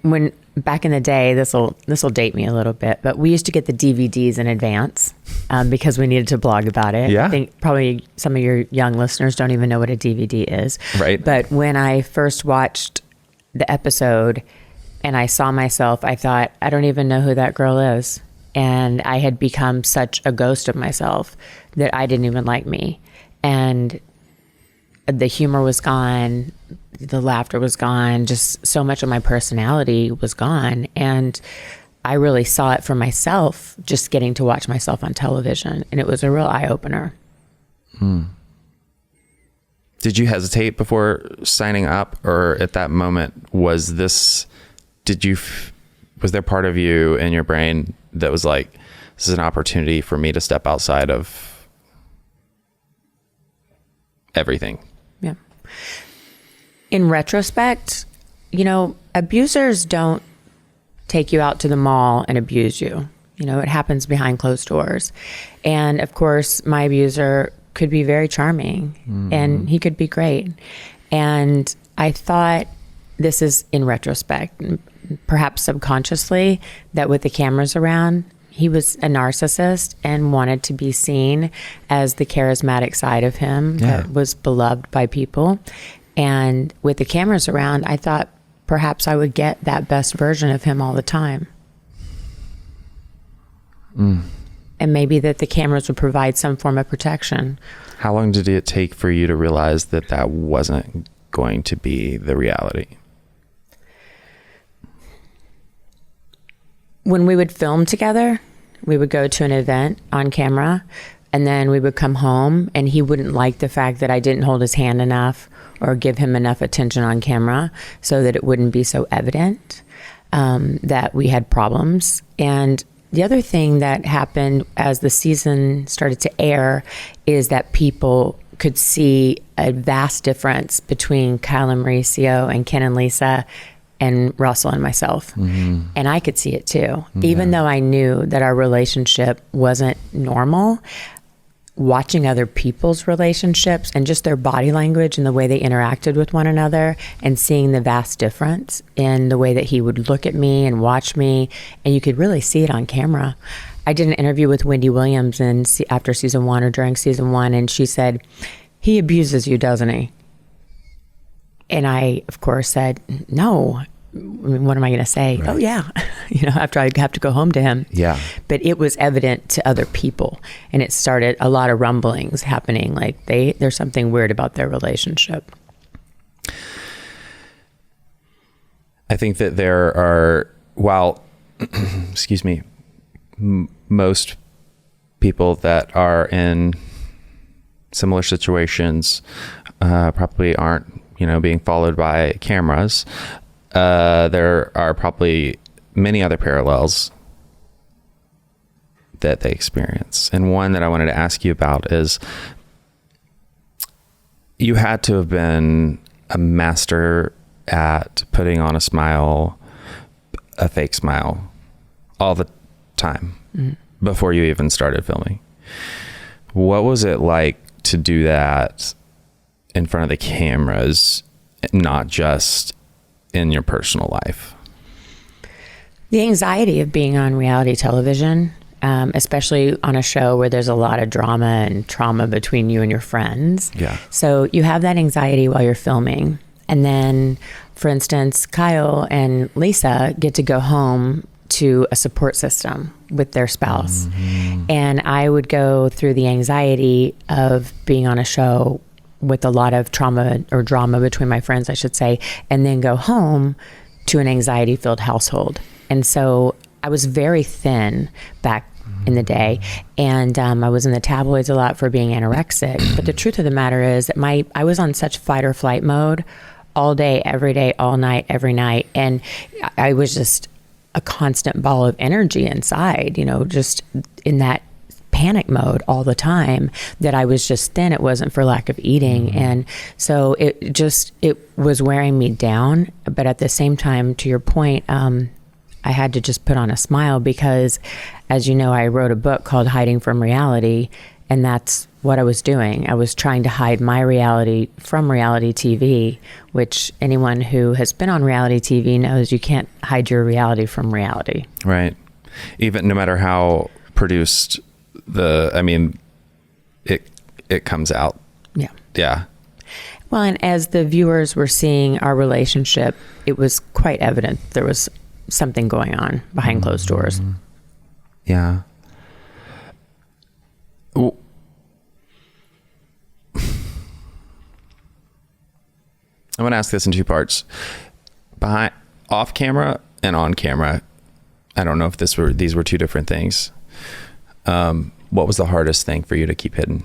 When back in the day, this will date me a little bit, but we used to get the DVDs in advance because we needed to blog about it. Yeah. I think probably some of your young listeners don't even know what a DVD is. Right. But when I first watched the episode and I saw myself, I thought, I don't even know who that girl is. And I had become such a ghost of myself that I didn't even like me. And the humor was gone. The laughter was gone. Just so much of my personality was gone. And I really saw it for myself, just getting to watch myself on television. And it was a real eye-opener. Did you hesitate before signing up? Or at that moment, was there part of you in your brain that was like, this is an opportunity for me to step outside of everything? Yeah. In retrospect, abusers don't take you out to the mall and abuse you. It happens behind closed doors. And of course, my abuser could be very charming and he could be great. And I thought, this is in retrospect, perhaps subconsciously, that with the cameras around, he was a narcissist and wanted to be seen as the charismatic side of him that was beloved by people. And with the cameras around, I thought perhaps I would get that best version of him all the time. And maybe that the cameras would provide some form of protection. How long did it take for you to realize that that wasn't going to be the reality? When we would film together, we would go to an event on camera, and then we would come home, and he wouldn't like the fact that I didn't hold his hand enough or give him enough attention on camera so that it wouldn't be so evident that we had problems. And the other thing that happened as the season started to air is that people could see a vast difference between Kyle and Mauricio and Ken and Lisa and Russell and myself. And I could see it too. Even though I knew that our relationship wasn't normal, watching other people's relationships and just their body language and the way they interacted with one another and seeing the vast difference in the way that he would look at me and watch me, and you could really see it on camera. I did an interview with Wendy Williams after season 1 or during season 1, and she said, "He abuses you, doesn't he?" And I, of course, said, "No. What am I going to say?" Right. "Oh, yeah." After I have to go home to him. Yeah. But it was evident to other people. And it started a lot of rumblings happening. Like there's something weird about their relationship. I think that there are, excuse me, most people that are in similar situations probably aren't, being followed by cameras. There are probably many other parallels that they experience. And one that I wanted to ask you about is, you had to have been a master at putting on a smile, a fake smile, all the time before you even started filming. What was it like to do that in front of the cameras, not just in your personal life? The anxiety of being on reality television, especially on a show where there's a lot of drama and trauma between you and your friends. Yeah. So you have that anxiety while you're filming. And then, for instance, Kyle and Lisa get to go home to a support system with their spouse. And I would go through the anxiety of being on a show with a lot of trauma or drama between my friends, I should say, and then go home to an anxiety-filled household. And so I was very thin back in the day, and I was in the tabloids a lot for being anorexic. But the truth of the matter is that I was on such fight or flight mode all day, every day, all night, every night. And I was just a constant ball of energy inside, just in that panic mode all the time, that I was just thin. It wasn't for lack of eating. And so it was wearing me down. But at the same time, to your point, I had to just put on a smile because, as you know, I wrote a book called Hiding from Reality. And that's what I was doing. I was trying to hide my reality from reality TV, which anyone who has been on reality TV knows you can't hide your reality from reality. Right. Even no matter how produced it comes out. Yeah. Yeah. Well, and as the viewers were seeing our relationship, it was quite evident there was something going on behind closed doors. Yeah. I'm going to ask this in two parts. Off camera and on camera. I don't know if these were two different things. What was the hardest thing for you to keep hidden?